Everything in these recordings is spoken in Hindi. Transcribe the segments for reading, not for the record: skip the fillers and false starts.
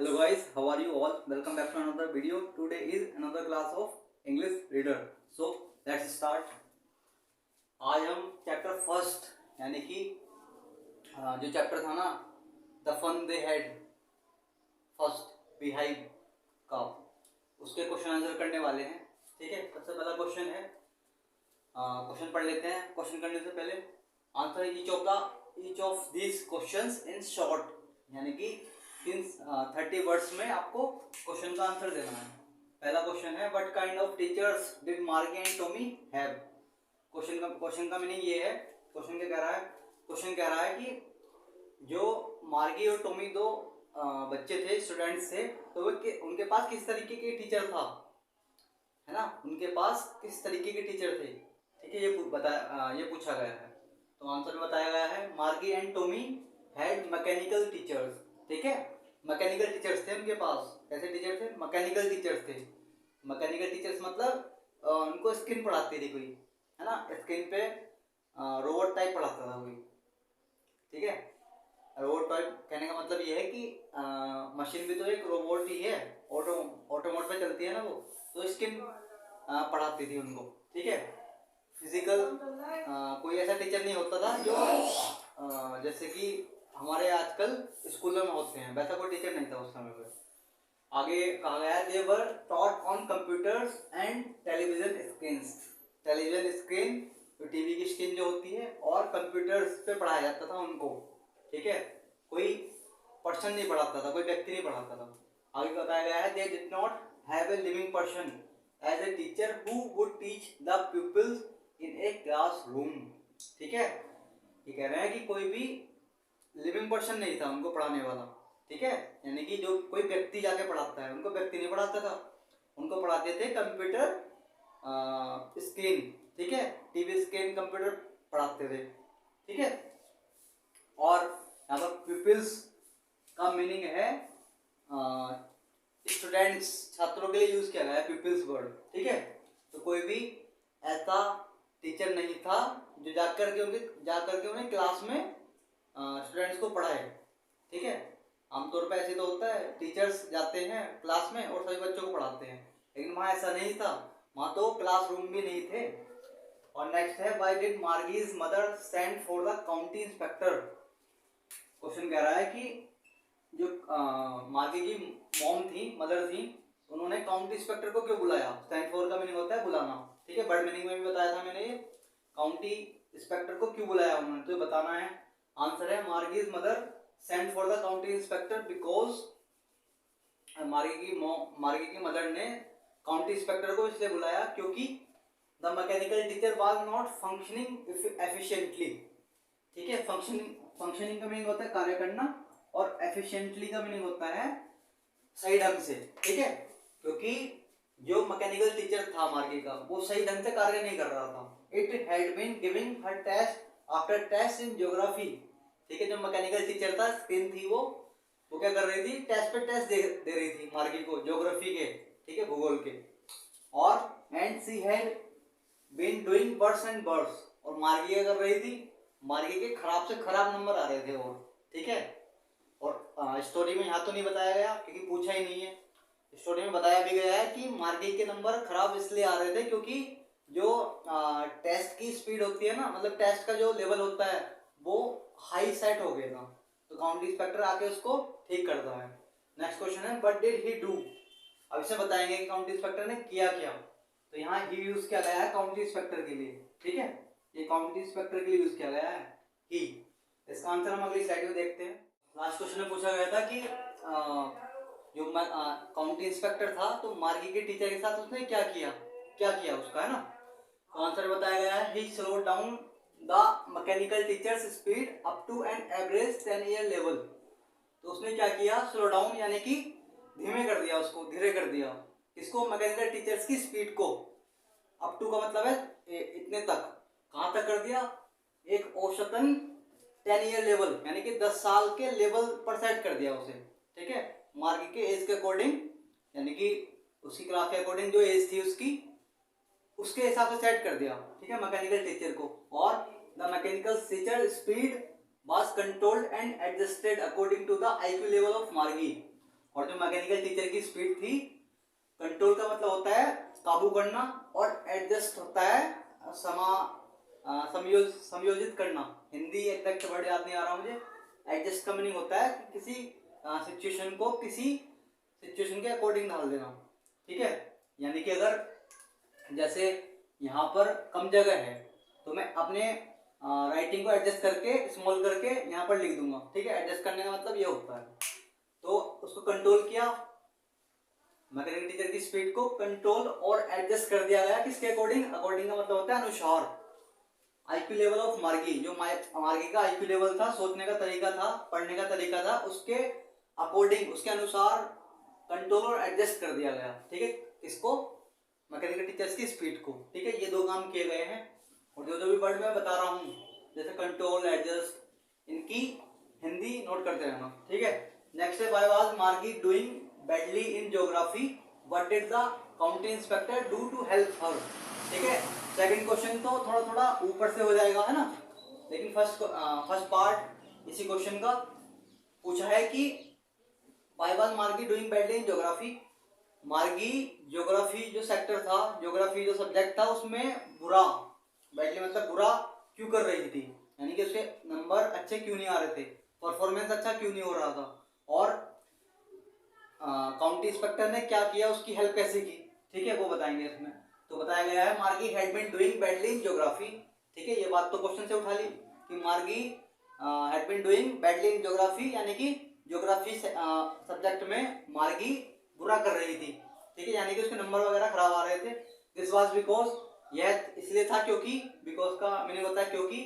Hello guys, how are you all? Welcome back to another video. Today is another class of English reader. So let's start. आज हम चैप्टर फर्स्ट यानी कि जो चैप्टर था ना the fun they had first beehive का उसके क्वेश्चन आंसर करने वाले हैं। ठीक है, सबसे पहला क्वेश्चन है, क्वेश्चन पढ़ लेते हैं। क्वेश्चन करने से पहले answer each of this questions in short, यानी कि इन 30 वर्ड्स में आपको क्वेश्चन का आंसर देना है। पहला क्वेश्चन है, what kind of teachers did मार्गी एंड टॉमी हैव। क्वेश्चन का मीनिंग ये है, क्वेश्चन कह रहा है कि जो मार्गी और टॉमी दो बच्चे थे, स्टूडेंट्स थे, तो उनके पास किस तरीके के टीचर था, है ना, उनके पास किस तरीके के टीचर थे। ठीक है, ये पूछा गया है। तो आंसर में बताया गया है, मार्गी and Tommy had mechanical teachers. ठीक है, मैकेनिकल टीचर्स थे उनके पास। कैसे टीचर थे? मैकेनिकल टीचर्स थे। मैकेनिकल टीचर्स मतलब उनको स्किन पढ़ाती थी कोई, है ना, स्किन पे रोबोट टाइप पढ़ाता था कोई। ठीक है, रोबोट टाइप कहने का मतलब ये है कि मशीन भी तो एक रोबोट ही है, ऑटो मोड पे चलती है ना वो, तो स्किन पढ़ाती थी उनको। ठीक है, फिजिकल कोई ऐसा टीचर नहीं होता था जो जैसे कि हमारे आजकल स्कूलों में होते हैं, वैसा कोई टीचर नहीं था उस समय पर। आगे कहा गया है, they were taught on computers and television screens. Television screen, तो टीवी की स्क्रीन जो होती है, और कंप्यूटर्स पे पढ़ाया जाता था उनको। ठीक है, कोई पर्सन नहीं पढ़ाता था, कोई व्यक्ति नहीं पढ़ाता था। आगे बताया गया है, they did not have a living person as a teacher who would teach the peoples in a classroom. ठीक है, ये कह रहे हैं कि कोई भी लिविंग पर्सन नहीं था उनको पढ़ाने वाला। ठीक है, यानी कि जो कोई व्यक्ति जाके पढ़ाता है, उनको व्यक्ति नहीं पढ़ाता था, उनको पढ़ाते थे कंप्यूटर स्क्रीन। ठीक है, टीवी स्क्रीन, कंप्यूटर पढ़ाते थे। ठीक है, और यहाँ पर पीपल्स का मीनिंग है स्टूडेंट्स, छात्रों के लिए यूज किया गया है पीपल्स वर्ड। ठीक है, तो कोई भी ऐसा टीचर नहीं था जो जाकर के उन्हें क्लास में स्टूडेंट्स को पढ़ाए। ठीक है, आमतौर पर ऐसे तो होता है, टीचर्स जाते हैं क्लास में और सभी बच्चों को पढ़ाते हैं, लेकिन वहाँ ऐसा नहीं था, वहाँ तो क्लासरूम भी नहीं थे। और नेक्स्ट है, why did Margie's mother send for the county inspector. Question कह रहा है कि जो मार्गी की मॉम थी, मदर थी, उन्होंने काउंटी इंस्पेक्टर को क्यों बुलाया। सेंड फॉर का मीनिंग होता है बुलाना। ठीक है, वर्ड मीनिंग में भी बताया था मैंने, काउंटी इंस्पेक्टर को क्यों बुलाया उन्होंने, तो बताना है। आंसर है, Margie's mother send for the county inspector because Margie की मदर ने काउंटी इंस्पेक्टर को इसलिए बुलाया क्योंकि the mechanical teacher was not functioning efficiently. ठीक है, फंक्शनिंग का मीनिंग होता है कार्य करना, और एफिशिएंटली का मीनिंग होता है सही ढंग से। ठीक है, क्योंकि जो मैकेनिकल टीचर था मार्गी का, वो सही ढंग से कार्य नहीं कर रहा था। It had been giving her test after test in geography. ठीक है, जो मैकेनिकल टीचर था, स्क्रीन थी, वो क्या कर रही थी, टेस्ट पे टेस्ट दे रही थी मार्गी को, ज्योग्राफी के, ठीक है, भूगोल के। और and she had been doing worse and worse, और मार्गी क्या कर रही थी, मार्गी के खराब से खराब नंबर आ रहे थे। और ठीक है, और स्टोरी में यहाँ तो नहीं बताया गया क्योंकि पूछा ही नहीं है। स्टोरी में बताया भी गया है कि मार्गी के नंबर खराब इसलिए आ रहे थे क्योंकि जो टेस्ट की स्पीड होती है ना, मतलब टेस्ट का जो लेवल होता है वो हाई सेट हो गया था, तो काउंटी इंस्पेक्टर आके उसको ठीक करता है। नेक्स्ट क्वेश्चन है, व्हाट डिड ही डू। अब इसे बताएंगे कि काउंटी इंस्पेक्टर ने किया क्या। तो यहाँ ही यूज किया गया है काउंटी इंस्पेक्टर के लिए। ठीक है, ये काउंटी इंस्पेक्टर के लिए यूज किया गया है ही। इसका आंसर हम अगली स्लाइड में देखते हैं। लास्ट क्वेश्चन में पूछा गया था कि जो काउंटी इंस्पेक्टर था, तो मार्गी के टीचर के साथ उसने क्या किया उसका, है ना। तो आंसर बताया गया है, he slow down the mechanical teachers speed up to an average 10 year level. तो उसने क्या किया, स्लो डाउन यानी कि धीमे कर दिया, उसको धीरे कर दिया। इसको मैकेनिकल टीचर्स की स्पीड को, अप टू का मतलब है इतने तक, कहाँ तक कर दिया, एक औसतन 10 ईयर लेवल यानी कि 10 साल के लेवल पर सेट कर दिया उसे। ठीक है, मार्गी के एज के अकॉर्डिंग, यानी कि उसकी क्लास के अकॉर्डिंग जो एज थी उसके हिसाब से सेट कर दिया। ठीक है, मैकेनिकल टीचर को। और the mechanical teacher speed was controlled and adjusted according to the IQ level of मार्गी। और जो मैकेनिकल टीचर की स्पीड थी, कंट्रोल का मतलब होता है काबू करना, और एडजस्ट होता है समयोजित करना। हिंदी एग्जैक्ट वर्ड याद नहीं आ रहा मुझे। एडजस्ट का मीनिंग होता है कि किसी सिचुएशन को किसी सिचुएशन के अकॉर्डिंग ढाल देना, ठीक है। यानी कि अगर जैसे यहाँ पर कम जगह है तो मैं अपने राइटिंग को एडजस्ट करके स्मॉल करके यहाँ पर लिख दूंगा, ठीक है। एडजस्ट करने का मतलब ये होता है। तो उसको कंट्रोल किया, मैकेनिकल टीचर की स्पीड को कंट्रोल और एडजस्ट कर दिया गया। किसके अकॉर्डिंग? अकॉर्डिंग का मतलब होता है अनुसार। आईक्यू लेवल ऑफ मार्गी, जो मार्गी का आईक्यू लेवल था, सोचने का तरीका था, पढ़ने का तरीका था, उसके अकॉर्डिंग, उसके अनुसार कंट्रोल और एडजस्ट कर दिया गया, ठीक है। इसको मैकेनिकल टीचर्स की स्पीड को, ठीक है। ये दो काम किए गए हैं। और जो जो भी वर्ड मैं बता रहा हूँ जैसे कंट्रोल, एडजस्ट, इनकी हिंदी नोट करते रहना, ठीक है। नेक्स्ट है, why was Margie doing badly in geography, what did the county inspector do to help her, ठीक है। सेकंड क्वेश्चन तो थोड़ा थोड़ा ऊपर से हो जाएगा, है ना, लेकिन फर्स्ट पार्ट इसी क्वेश्चन का पूछा है कि why was Margie doing badly in geography. मार्गी ज्योग्राफी जो सेक्टर था, ज्योग्राफी जो सब्जेक्ट था, उसमें बुरा, बैडली मतलब बुरा क्यों कर रही थी, यानी कि उसके नंबर अच्छे क्यों नहीं आ रहे थे, परफॉर्मेंस अच्छा क्यों नहीं हो रहा था, और काउंटी इंस्पेक्टर ने क्या किया, उसकी हेल्प कैसे की, ठीक है, वो बताएंगे इसमें। तो बताया गया है Margie had been doing badly in geography, ठीक है। ये बात तो क्वेश्चन से उठा ली कि Margie had been doing badly in geography, यानी कि ज्योग्राफी सब्जेक्ट में मार्गी बुरा कर रही थी, ठीक है, यानी कि उसके नंबर वगैरह खराब आ रहे थे। दिस वाज बिकॉज, यह इसलिए था क्योंकि, बिकॉज का मीनिंग होता है क्योंकि,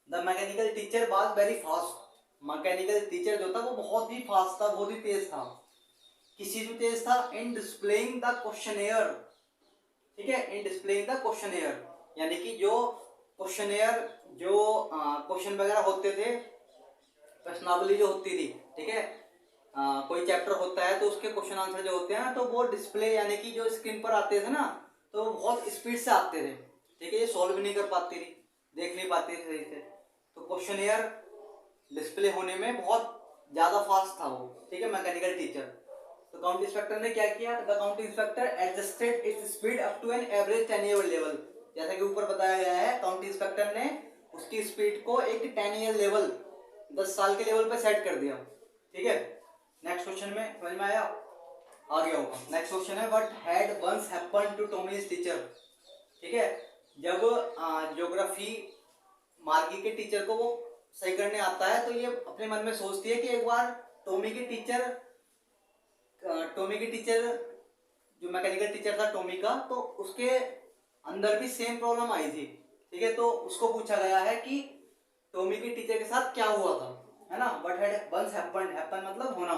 the mechanical teacher was very fast, mechanical teacher जो था वो बहुत ही फास्ट था, बहुत ही तेज था। किस चीज में तेज था? इन डिस्प्लेइंग द क्वेश्चनेयर, ठीक है, इन डिस्प्लेइंग द क्वेश्चनेयर, यानी कि जो क्वेश्चनेयर, जो क्वेश्चन वगैरह होते थे, प्रश्नावली जो होती थी, ठीक है, कोई चैप्टर होता है तो उसके क्वेश्चन आंसर जो होते हैं ना, तो वो डिस्प्ले यानी कि जो स्क्रीन पर आते थे ना, तो बहुत स्पीड से आते थे, ठीक है। ये सॉल्व नहीं कर पाती थी, देख नहीं पाती थी सही से, तो क्वेश्चनेयर डिस्प्ले होने में बहुत ज्यादा फास्ट था वो, ठीक है, मैकेनिकल टीचर। तो काउंटी इंस्पेक्टर ने क्या किया? The county inspector adjusted its speed up to an average 10 year level, जैसा कि ऊपर बताया गया है, काउंटी इंस्पेक्टर ने उसकी स्पीड को एक 10 ईयर लेवल, 10 साल के लेवल पे सेट कर दिया, ठीक है। नेक्स्ट क्वेश्चन में समझ में आया, आ गया होगा। नेक्स्ट क्वेश्चन है, what had once happened to Tommy's teacher, ठीक है। जब ज्योग्राफी मार्गी के टीचर को वो सही करने आता है, तो ये अपने मन में सोचती है कि एक बार टॉमी के टीचर जो मैकेनिकल टीचर था टॉमी का, तो उसके अंदर भी सेम प्रॉब्लम आई थी, ठीक है। तो उसको पूछा गया है कि टॉमी के टीचर के साथ क्या हुआ था, है ना। What had once happened, happen मतलब होना,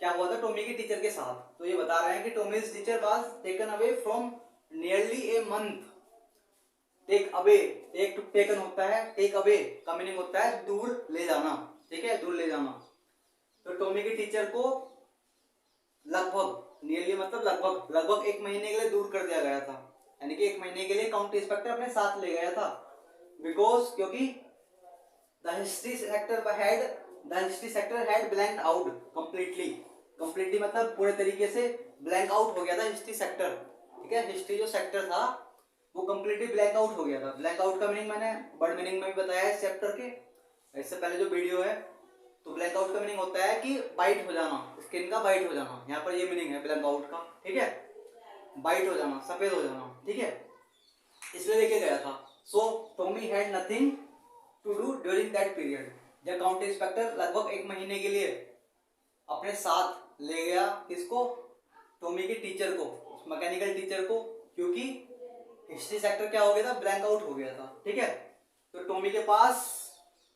क्या हुआ था टॉमी के टीचर के साथ। तो ये बता रहे हैं कि Tommy's teacher was taken away from nearly a month. Take away, take to taken होता है, टेक अवे का मीनिंग होता है दूर ले जाना, ठीक है, दूर ले जाना। तो टॉमी के टीचर को लगभग, नियरली मतलब लगभग 1 महीने के लिए दूर कर दिया गया था, यानी कि 1 महीने के लिए काउंटी इंस्पेक्टर अपने साथ ले गया था। बिकॉज, क्योंकि the history sector had blanked out completely मतलब पूरे तरीके से ब्लैंक आउट हो गया था हिस्ट्री सेक्टर, ठीक है। हिस्ट्री जो सेक्टर था वो कंप्लीटली ब्लैंक आउट हो गया था। ब्लैंक आउट का मीनिंग मैंने वर्ड मीनिंग में भी बताया है इस चैप्टर के, इससे पहले जो वीडियो है। तो ब्लैंक आउट का मीनिंग होता है कि बाइट हो जाना, स्किन का बाइट हो जाना, यहाँ पर ये मीनिंग है ब्लैंक आउट का, ठीक है, बाइट हो जाना, सफेद हो जाना, ठीक है, इसलिए लेके गया था। So Tommy had nothing to do during that period. जब काउंटी इंस्पेक्टर लगभग 1 महीने के लिए अपने साथ ले गया किसको? टॉमी के टीचर को, मैकेनिकल टीचर को, क्योंकि हिस्ट्री सेक्टर क्या हो गया था? ब्लैंक आउट हो गया था, ठीक है। तो टॉमी के पास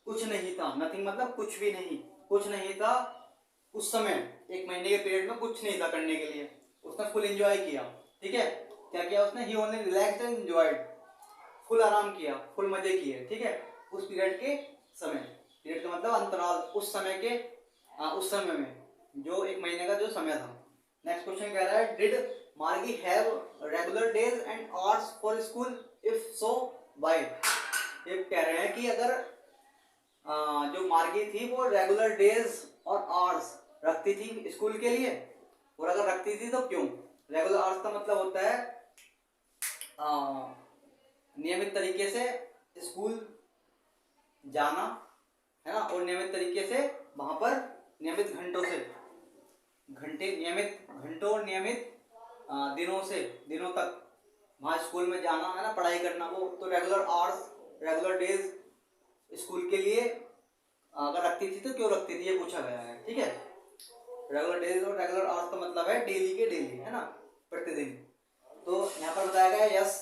कुछ नहीं था, नथिंग मतलब कुछ भी नहीं, कुछ नहीं था उस समय, 1 महीने के पीरियड में कुछ नहीं था करने के लिए। उसने फुल एंजॉय किया, ठीक है। क्या किया उसने? He only relaxed and enjoyed, full आराम किया, फुल मजे किए, ठीक है, उस पीरियड के समय। पीरियड का मतलब अंतराल, उस समय के उस समय में जो 1 महीने का जो समय था। नेक्स्ट क्वेश्चन कह रहा है, डिड मार्गी have regular days and hours for school, if so why. ये कह रहे हैं कि अगर जो मार्गी थी वो रेगुलर डेज और आवर्स रखती थी स्कूल के लिए, और अगर रखती थी तो क्यों। रेगुलर आवर्स का मतलब होता है नियमित तरीके से स्कूल जाना, है ना, और नियमित तरीके से वहां पर नियमित घंटों से नियमित घंटों और नियमित दिनों तक वहाँ स्कूल में जाना, है ना, पढ़ाई करना। वो तो regular hours, regular days school के लिए अगर रखती थी तो क्यों रखती थी, ये पूछा गया है। ठीक है, रेगुलर डेज और रेगुलर आवर्स का मतलब है डेली के डेली, है ना, प्रतिदिन। तो यहाँ पर बताया गया यस,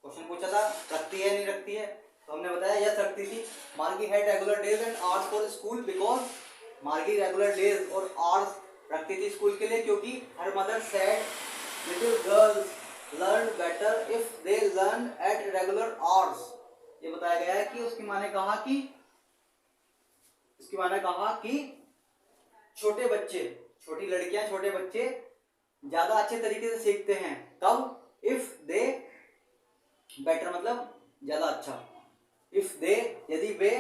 क्वेश्चन पूछा था रखती है नहीं रखती है, तो हमने बताया यस रखती थी। मार्गी had regular days and hours for school because मार्गी रेगुलर डेज और आवर्स रखती थी स्कूल के लिए, क्योंकि her mother said little girls learn better if they learn at regular hours. ये बताया गया है कि उसकी माँ ने कहा कि छोटे बच्चे, छोटी लड़कियां, छोटे बच्चे ज्यादा अच्छे तरीके से सीखते हैं कब, इफ दे, बेटर मतलब ज्यादा अच्छा, इफ दे यदि वे,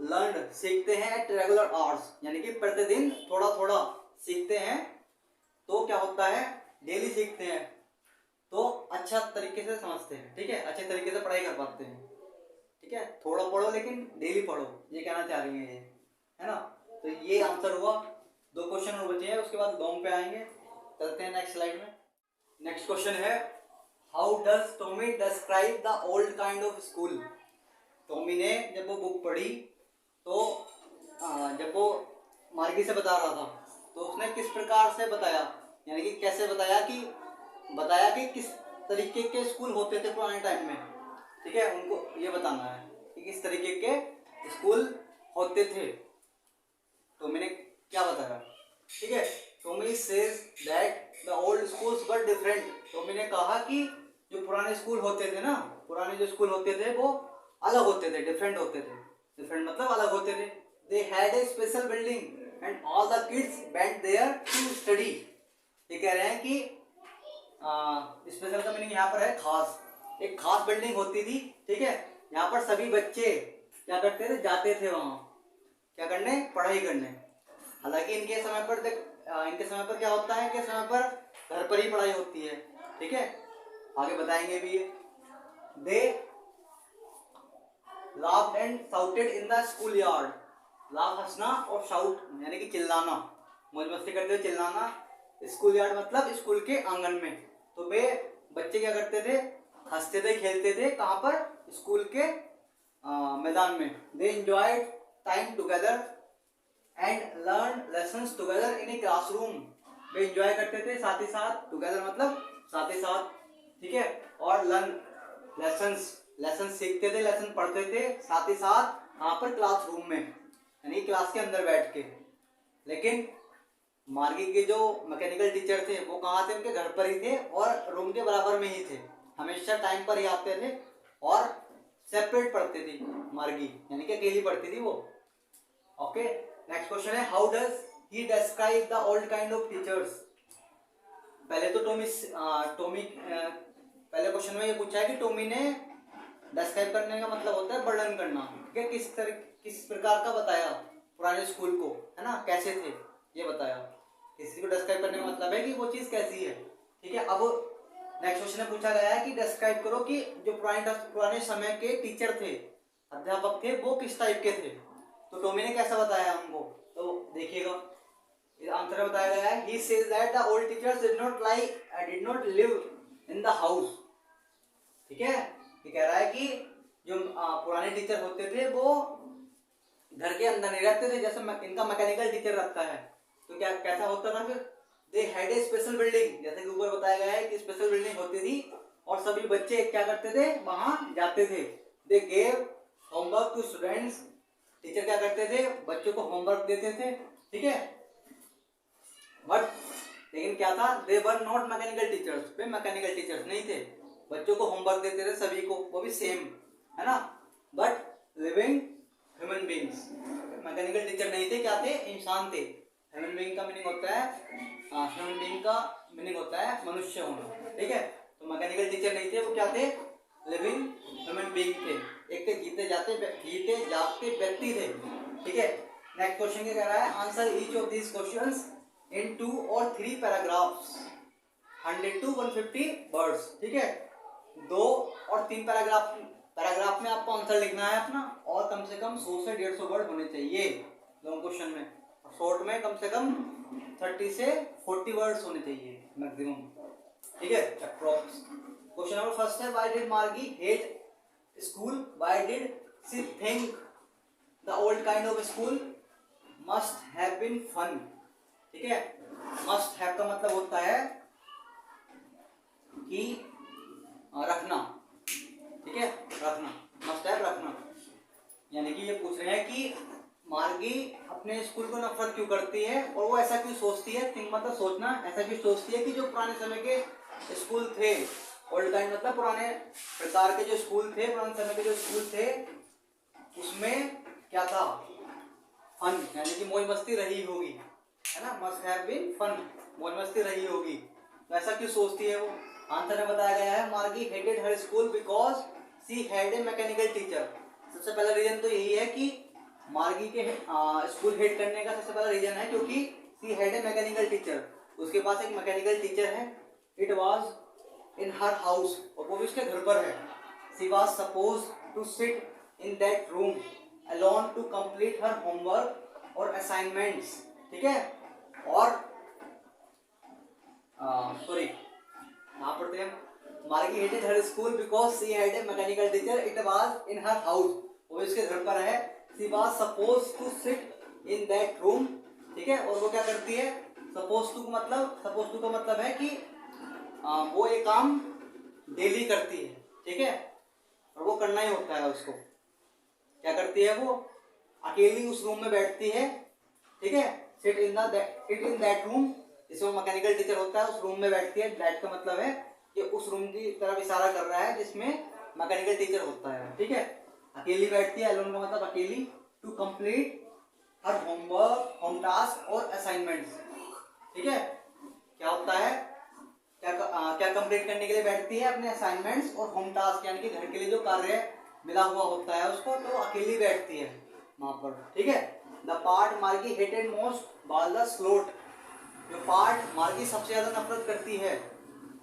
लर्न सीखते हैं एट रेगुलर आवर्स यानी कि प्रतिदिन थोड़ा थोड़ा सीखते हैं, तो क्या होता है, डेली सीखते हैं तो अच्छा तरीके से समझते हैं। ठीक है, अच्छे तरीके से पढ़ाई कर पाते हैं। ठीक है, थोड़ा पढ़ो लेकिन डेली पढ़ो, ये कहना चाह रही है ये, है ना। तो ये आंसर हुआ। 2 क्वेश्चन और बचे हैं, उसके बाद लॉन्ग पे आएंगे। चलते हैं नेक्स्ट स्लाइड में। नेक्स्ट क्वेश्चन है how does Tommy describe the old kind of school. Tommy ने जब वो बुक पढ़ी तो जब वो मार्गी से बता रहा था तो उसने किस प्रकार से बताया, यानी कि कैसे बताया कि किस तरीके के स्कूल होते थे पुराने टाइम में। ठीक है, उनको ये बताना है कि किस तरीके के स्कूल होते थे। टॉमी ने क्या बताया, ठीक है, Tommy says that the old schools were different. Tommy ने कहा कि जो पुराने स्कूल होते थे ना, पुराने जो स्कूल होते थे वो अलग होते थे, डिफरेंट होते थे। डिफरेंट मतलब अलग होते थे। They had a special building and all the kids went there to study. ये कह रहे हैं कि स्पेशल का मीनिंग यहाँ पर है खास, एक खास बिल्डिंग होती थी। ठीक है, यहाँ पर सभी बच्चे क्या करते थे, जाते थे वहाँ क्या करने, पढ़ाई करने। हालांकि इनके समय पर क्या होता है, इनके समय पर घर पर ही पढ़ाई होती है। ठीक है, आगे बताएंगे भी ये। दे laughed and shouted in the school yard। Laugh हंसना और शाउट यानी कि चिल्लाना, मौज मस्ती करते हुए चिल्लाना। स्कूल यार्ड मतलब स्कूल के आंगन में। तो वे बच्चे क्या करते थे, हंसते थे, खेलते थे, कहाँ पर, स्कूल के मैदान में। They enjoyed time together and learn lessons together in a classroom. वे एंजॉय करते थे साथ ही साथ, टुगेदर मतलब साथ ही साथ। ठीक है, और लर्न लेसन सीखते थे, लेसन पढ़ते थे साथ ही साथ यहाँ पर क्लासरूम में, यानी क्लास के अंदर बैठ के। लेकिन मार्गी के जो मैकेनिकल टीचर थे वो कहाँ थे, उनके घर पर ही थे और रूम के बराबर में ही थे, हमेशा टाइम पर ही आते थे और सेपरेट पढ़ते थी मार्गी, यानी कि अकेली पढ़ती थी वो। ओके, नेक्स्ट क्वेश्चन है how does he describe the old kind of teachers. पहले तो पहले क्वेश्चन में ये पूछा है कि टॉमी ने डिस्क्राइब करने का मतलब होता है वर्णन करना। ठीक है, किस प्रकार का बताया पुराने स्कूल को, है ना, कैसे थे ये बताया। किसी को डिस्क्राइब करने का मतलब है कि वो चीज कैसी है। ठीक है, अब नेक्स्ट क्वेश्चन में पूछा गया है कि डिस्क्राइब करो कि जो पुराने समय के टीचर थे, अध्यापक थे, वो किस टाइप के थे। तो टॉमी ने कैसा बताया हमको, तो देखिएगा आंसर बताया गया है। He says that the old teachers did not live in the house। ठीक है, ये कह रहा है कि जो पुराने टीचर होते थे वो घर के अंदर नहीं रहते थे, जैसे इनका मैकेनिकल टीचर रखता है। तो क्या कैसा होता था फिर, दे हैड ए स्पेशल बिल्डिंग, जैसे कि ऊपर बताया गया है कि स्पेशल बिल्डिंग होती थी और सभी बच्चे क्या करते थे, वहां जाते थे। They gave homework to students. Teacher क्या करते थे, बच्चों को होमवर्क देते थे। ठीक है, बट लेकिन क्या था, they were not mechanical teachers, वे मैकेनिकल टीचर्स नहीं थे। बच्चों को होमवर्क देते थे सभी को, वो भी सेम, है ना, but living human beings. Mechanical teacher नहीं थे, क्या थे, इंसान थे। ह्यूमन बीइंग का मीनिंग होता है, ह्यूमन बीइंग का मीनिंग होता है मनुष्य होना। ठीक है, तो मैकेनिकल टीचर नहीं थे, वो क्या थे, लिविंग ह्यूमन बीइंग थे। एक थे जीते जागते व्यक्ति थे। ठीक है, नेक्स्ट क्वेश्चन क्या कह रहा है, answer each of these questions in 2 or 3 paragraphs, 100 to 150 words. ठीक है, 2 और 3 पैराग्राफ में आपको आंसर लिखना है अपना, और कम से कम 100 से 150 वर्ड होने चाहिए लॉन्ग क्वेश्चन में, और शॉर्ट में कम से कम 30 से 40 वर्ड्स होने चाहिए मैक्सिमम। ठीक है, अप्रॉक्स। क्वेश्चन नंबर फर्स्ट है, why did Margie hate school, why did she think the old kind of school must have been fun. ठीक है, मस्ट हैव का मतलब होता है कि रखना। ठीक है, रखना, मस्ट हैव रखना, यानी कि ये पूछ रहे हैं कि मार्गी अपने स्कूल को नफरत क्यों करती है और वो ऐसा क्यों सोचती है। थिंक मतलब सोचना, ऐसा क्यों सोचती है कि जो पुराने समय के स्कूल थे, ओल्ड काइंड मतलब पुराने प्रकार के जो स्कूल थे, पुराने समय के जो स्कूल थे, उसमें क्या था, फन, यानी कि मौज मस्ती रही होगी, है ना, मस्ट हैव बीन फन, मौज मस्ती रही होगी। तो ऐसा क्यों सोचती है वो। आंसर में बताया गया है, मार्गी hated her school because she had a mechanical teacher. सबसे पहला रीजन तो यही है कि मार्गी के स्कूल हेट करने का सबसे पहला रीजन है क्योंकि she had a mechanical teacher, उसके पास एक मैकेनिकल टीचर है। It was in her house, और वो भी उसके घर पर है। She was suppose to sit in that room alone to complete her homework और असाइनमेंट्स। ठीक है, और सॉरी यहाँ पढ़ते हैं, Margie hated her school because she had a mechanical teacher, it was in her house, वो इसके घर पर है। She was suppose to sit in that room. ठीक है, और वो क्या करती है, सपोज टू का मतलब है कि वो ये काम डेली करती है। ठीक है, और वो करना ही होता है उसको। क्या करती है वो, अकेली उस रूम में बैठती है। ठीक है, सिट इन दैट रूम, जिसमें मैकेनिकल टीचर होता है, उस रूम में बैठती है। दैट का मतलब है कि उस रूम की तरफ इशारा कर रहा है जिसमें मैकेनिकल टीचर होता है। ठीक है, अकेली बैठती है, अलोन का मतलब अकेली, to complete her homework, home task और असाइनमेंट्स। ठीक है, क्या होता है, क्या कंप्लीट करने के लिए बैठती है, अपने असाइनमेंट्स और होम टास्क, यानी कि घर के लिए जो कार्य मिला हुआ होता है उसको, तो अकेली बैठती है वहां पर। ठीक है, द पार्ट मार्गी hated most was the slot. जो पार्ट मार्गी सबसे ज्यादा नफरत करती है,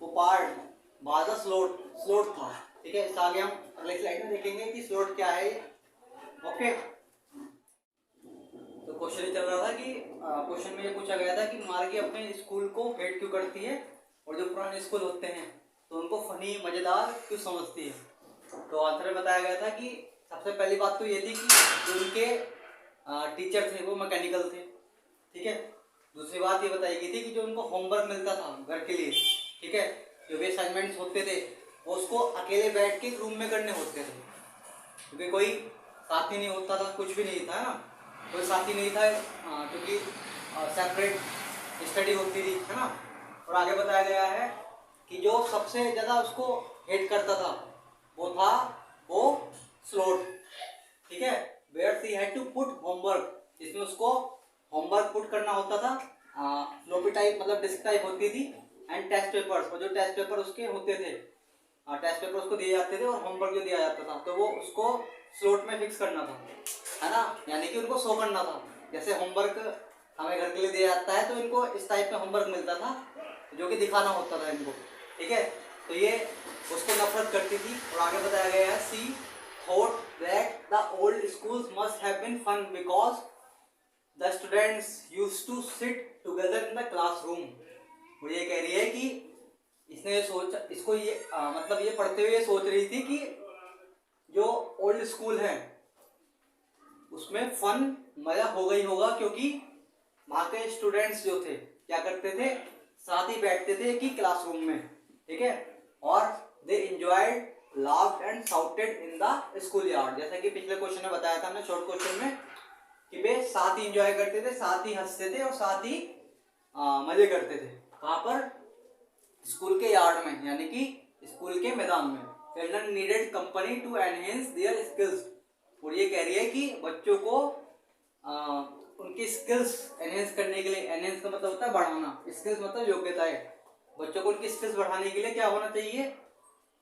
वो पार्ट वाज द स्लोट था। ठीक है, इसका आगे हम अगले स्लाइड में देखेंगे कि स्लोट क्या है। ओके, तो क्वेश्चन ये चल रहा था कि क्वेश्चन में ये पूछा गया था कि मार्गी अपने स्कूल को हेट क्यों करती है, और जो पुराने स्कूल होते हैं तो उनको फनी, मजेदार क्यों समझती है। तो आंसर में बताया गया था कि सबसे पहली बात तो ये थी कि जो उनके टीचर थे वो मैकेनिकल थे। ठीक है, दूसरी बात ये बताई गई थी कि जो उनको होमवर्क मिलता था घर के लिए, ठीक है, जो भी असाइनमेंट्स होते थे वो उसको अकेले बैठ के रूम में करने होते थे, क्योंकि कोई साथी नहीं होता था, कुछ भी नहीं था ना, कोई साथी नहीं था, क्योंकि सेपरेट स्टडी होती थी, है ना। और आगे बताया गया है कि जो सबसे ज़्यादा उसको हेट करता था वो स्लोट। ठीक है, where she had to put homework, जिसमें उसको होमवर्क पुट करना होता था, फ्लोपी टाइप मतलब डिस्क टाइप होती थी, एंड टेस्ट पेपर्स, और जो टेस्ट पेपर उसके होते थे, टेस्ट पेपर उसको दिए जाते थे और होमवर्क जो दिया जाता था तो वो उसको स्लोट में फिक्स करना था, है ना, यानी कि उनको शो करना था। जैसे होमवर्क हमें घर के लिए दिया जाता है तो इनको इस टाइप में होमवर्क मिलता था जो कि दिखाना होता था इनको। ठीक है, तो ये उसको नफरत करती थी। और आगे बताया गया है, she thought that the old schools must have been fun because the students used to sit together in the classroom. वो ये कह रही है कि इसने सोचा, इसको ये मतलब ये पढ़ते हुए सोच रही थी कि जो ओल्ड स्कूल है उसमें फन, मजा हो गई होगा, क्योंकि वहां के स्टूडेंट्स जो थे क्या करते थे, साथ ही बैठते थे कि क्लासरूम में। ठीक है, और they enjoyed, laughed and shouted in the school yard. जैसा कि पिछले क्वेश्चन में बताया था हमने शॉर्ट क्वेश्चन में कि वे साथ ही एंजॉय करते थे, साथ ही हंसते थे और साथ ही मजे करते थे। कहाँ पर, स्कूल के यार्ड में, यानी कि स्कूल के मैदान में। Children needed company to enhance their skills. और ये कह रही है कि बच्चों को उनकी स्किल्स एनहेंस करने के लिए, एनहेंस का मतलब होता है बढ़ाना, स्किल्स मतलब योग्यता है, बच्चों को उनकी स्किल्स बढ़ाने के लिए क्या होना चाहिए,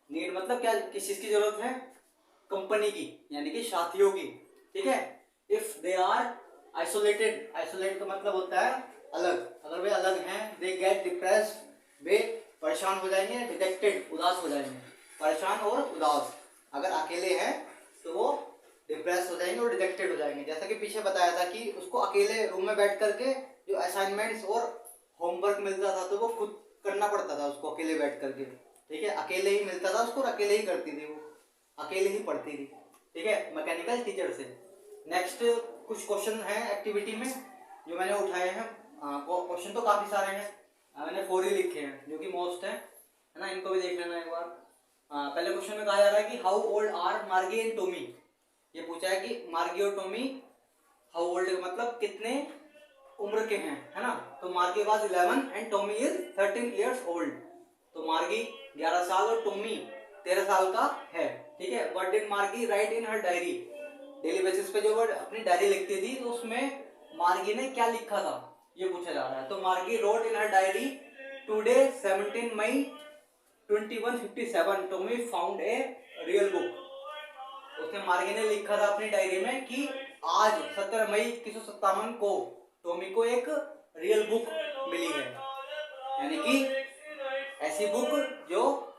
नीड मतलब क्या, किस चीज की जरूरत है, कंपनी की, यानी कि साथियों की। ठीक है, if they are isolated, isolate का मतलब होता है अलग, अगर वे अलग हैं, दे गेट डिप्रेस्ड, वे परेशान हो जाएंगे, डिटेक्टेड उदास हो जाएंगे, परेशान और उदास, अगर अकेले हैं तो वो डिप्रेस हो जाएंगे और डिटेक्टेड हो जाएंगे। जैसा कि पीछे बताया था कि उसको अकेले रूम में बैठ करके जो असाइनमेंट्स और होमवर्क मिलता था तो वो खुद करना पड़ता था उसको अकेले बैठ करके, ठीक है, अकेले ही मिलता था उसको और अकेले ही करती थी वो, अकेले ही पढ़ती थी, ठीक है, मैकेनिकल टीचर से। नेक्स्ट कुछ क्वेश्चन हैं एक्टिविटी में जो मैंने उठाए हैं, क्वेश्चन तो काफी सारे हैं, मैंने 4 ही लिखे हैं जो कि मोस्ट है ना, इनको भी देख लेना एक बार। पहले क्वेश्चन में कहा जा रहा है कि हाउ ओल्ड आर मार्गी एंड टॉमी, ये पूछा है कि मार्गी और टॉमी हाउ ओल्ड मतलब कितने उम्र के हैं, है ना, तो मार्गी was 11 and Tommy is 13 years old, तो मार्गी 11 साल और टॉमी 13 साल का है, ठीक है। व्हाट डिड मार्गी राइट इन हर डायरी, डेली बेसिस पे जो वो अपनी डायरी लिखती थी तो उसमें मार्गी ने क्या लिखा था ये पूछा जा रहा है। तो Margie wrote in her diary today 17 May 2157 Tommy found a real book, उसने मार्गी ने लिखा था अपनी डायरी में कि आज 17 मई 2157 को टॉमी को एक रियल बुक मिली है, यानी कि ऐसी बुक जो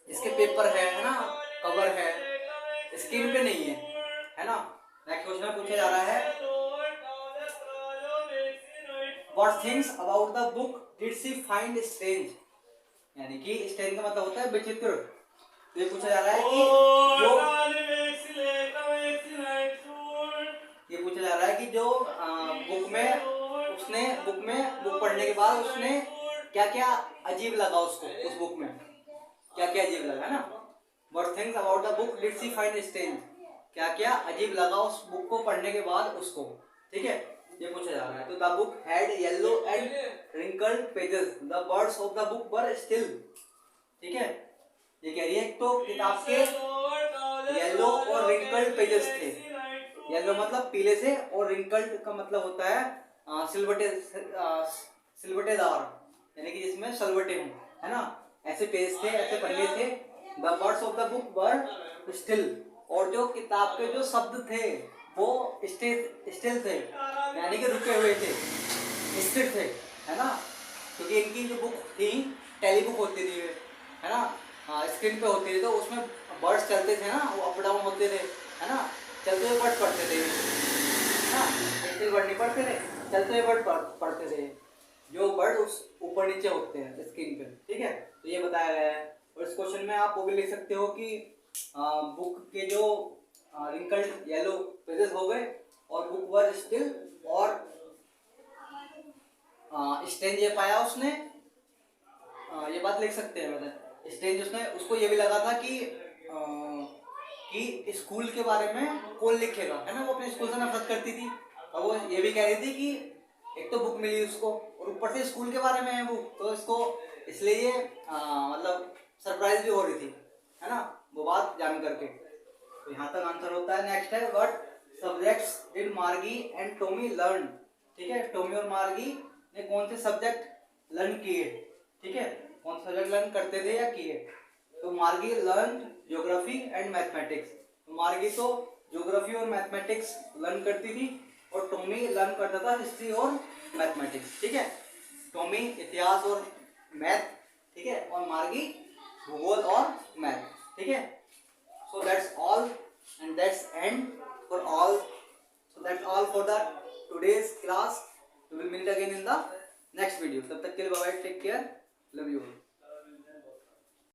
इसके पेपर है ना, कवर है, स्क्रीन पे नहीं है ना। नेक्स्ट क्वेश्चन पूछा जा रहा है what things about the book did she find strange, यानी कि स्ट्रेंज का मतलब होता है विचित्र, तो ये पूछा जा रहा है कि जो ये पूछा जा रहा है कि जो बुक पढ़ने के बाद उसने क्या क्या अजीब लगा उसको, उस बुक में क्या क्या अजीब लगा, है ना। What things about the book did she find strange, क्या क्या अजीब लगा उस बुक को पढ़ने के बाद उसको, ठीक है, ये पूछा जा रहा है। तो the book had yellow and wrinkled pages, the words of the book were still, ठीक है, ये कह रही है तो किताब के येलो और रिंकल्ड पेजेस थे, येलो मतलब पीले से और रिंकल्ड का मतलब होता है सिलवटेदार, यानी कि जिसमें सलवटे हों, है ना, ऐसे पेज थे, ऐसे पन्ने थे। The words of the book were still, और जो किताब के जो शब्द थे वो स्टिल थे, यानी कि रुके हुए थे, स्थिर थे, है ना, क्योंकि इनकी जो बुक थी टेली बुक होती थी, है ना, स्क्रीन पे होती थी, तो उसमें वर्ड्स चलते थे ना, वो अप डाउन होते थे, है ना, चलते हुए वर्ड पढ़ते थे, है ना, स्टिल वर्ड नहीं पढ़ते थे, चलते हुए वर्ड पढ़ते थे, जो वर्ड उस ऊपर नीचे होते हैं स्क्रीन पे, ठीक है, तो ये बताया गया है। और इस क्वेश्चन में आप वो भी लिख सकते हो कि बुक के जो रिंकल्ड येलो पेजेस हो गए और बुक वर स्टिल, और स्ट्रेंज ये पाया उसने, ये बात लिख सकते हैं, मतलब स्ट्रेंज उसने उसको ये भी लगा था कि स्कूल के बारे में कौन लिखेगा, है ना, वो अपने स्कूल से नफरत करती थी, और वो ये भी कह रही थी कि एक तो बुक मिली उसको और ऊपर से स्कूल के बारे में है बुक, तो इसको इसलिए मतलब सरप्राइज भी हो रही थी, है ना, वो बात जान करके। तो यहाँ तक आंसर होता है। नेक्स्ट है व्हाट सब्जेक्ट्स डिड मार्गी एंड टॉमी लर्न, ठीक है, टॉमी और मार्गी ने कौन से सब्जेक्ट लर्न किए, ठीक है, कौन से सब्जेक्ट लर्न करते थे या किए। तो मार्गी लर्न ज्योग्राफी एंड मैथमेटिक्स, तो मार्गी तो ज्योग्राफी और मैथमेटिक्स लर्न करती थी और टॉमी लर्न करता था हिस्ट्री और मैथमेटिक्स, ठीक है, टॉमी इतिहास और मैथ, ठीक है, और मार्गी भूगोल और मैथ, ठीक है। So that's all and that's end for all, so that's all for the today's class, we will meet again in the next video, तब तक के लिए bye bye, take care, love you.